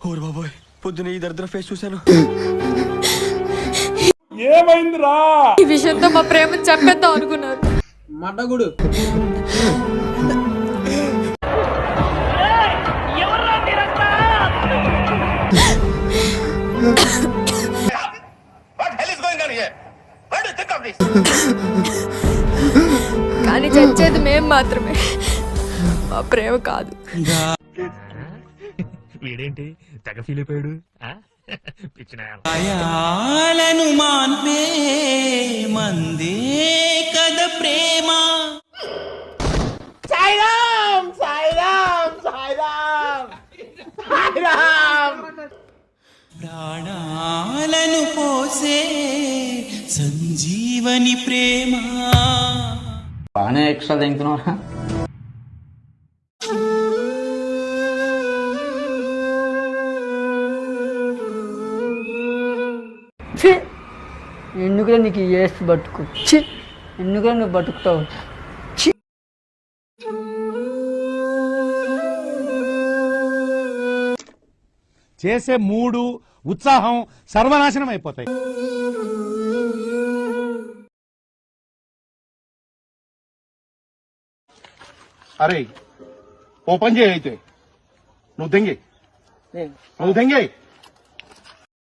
Or బాబోయ్, పొద్దున ఈ దరిద్ర ఫేస్ చూశాను. ఏమైందిరా? ఈ విషయంతో మా ప్రేమను చెప్పేద్దాం అనుకున్నారు. మడ్డగుడు కానీ చచ్చేది మేం మాత్రమే, మా ప్రేమ కాదు. వీడేంటి తెగ ఫీల్ అయిపోయాడు? పిచ్చినాయాలను మాన్పే మందే కద ప్రేమ. సాయిరామ్ సాయిరామ్ సాయిరామ్ సాయిరామ్. ప్రాణాలను పోసే సంజీవని ప్రేమ. బాగానే ఎక్స్ట్రా తింటున్నారా? ఎందుకురా నీకు ఏసు బతుకు? ఎందుకురా నువ్వు బతుకుతావు? చేసే మూడు ఉత్సాహం సర్వనాశనం అయిపోతాయి. అరే ఓ పని చేయి, అయితే నువ్వు దెంగే